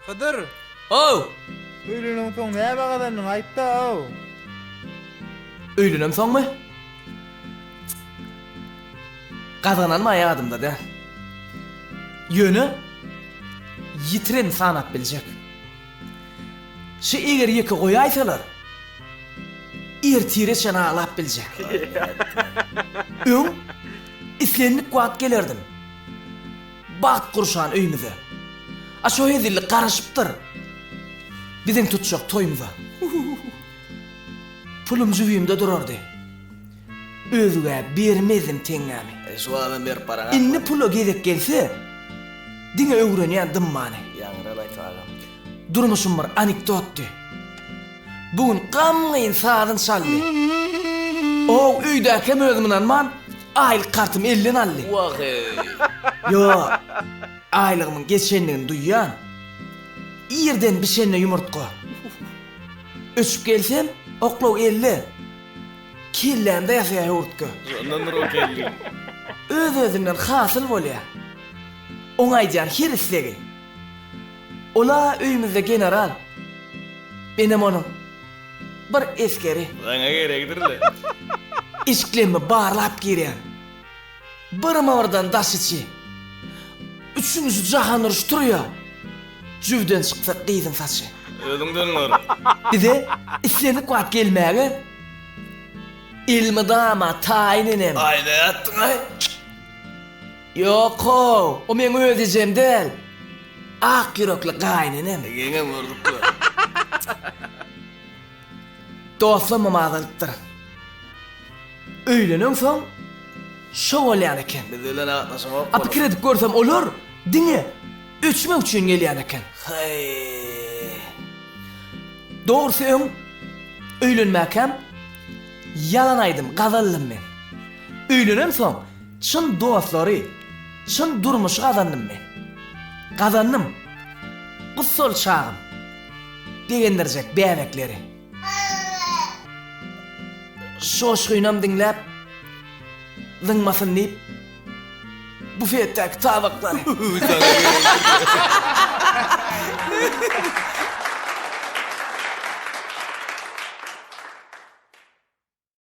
Hıdır. Oh! Öýlenem soň näme gadanlyň aýtda o. Öýlenem soňmy? Gadananma ýadymda da. Ýöne ýitiren sanat biljek. Şu eger ýeki goýaýsalar ertire şana alap biljek. Öň islenip guat gelerdim. Bat kurşan öýümüze. Aşo hezilli garaşypdyr. Biziň tutjak toýumyza. Pulum jübüýümde durardy. Özüge bermezdim teňämi. Şu adam ber paraňa. Inni pulo gezek gelse, diňe öwrenýän dymmany. Ýaňralay sagam. Durmuşum bir anekdotdy. Bugün gamgyň saadyn çaldy. O öýdäki özümden man aýl kartym 50 aldy. Wahy. Yo, aýlygymyň geçenligini duýýan. Ýerden bişenne ýumurtga. Öçüp gelsem, oklaw 50. Killende ýaşaýa ýurtga. Ondan ro geldi. Öz-özünden hasyl bolýar. Oňaýjan her islegi. Ola öýümizde general. Benim onuň bir eskeri Bana gerekdirdi. işklemi barlap girýän. Bir mawardan daşyçy. Üçüncü jahan uruş turýar. Jüwden çyksa gyýdyn saçy. Özüňden bar. Bize islenip guat gelmäge. Ilmi dama taýininem. Aýda ýatdyň ay. Yok o men ödeyeceğim del. Ak yürekli gayninem. Gene vurduk. Dostum mağazalıktır. Öýlenen soň şo bolýan eken. Bizilen atnaşyň ok. Apy kredip görsem olur, diňe öçmek üçin gelýän eken. Hey. Dogrusu öň öýlenmäkem yalan aýdym, gazallym men. Öýlenem soň çyn dostlary, çyn durmuş gazandym men. Gazandym. Gussol çağım. Degendirjek bäbekleri. Şoşgynam dinläp, zyňmasyn diýip, bufetdäki tabaklary.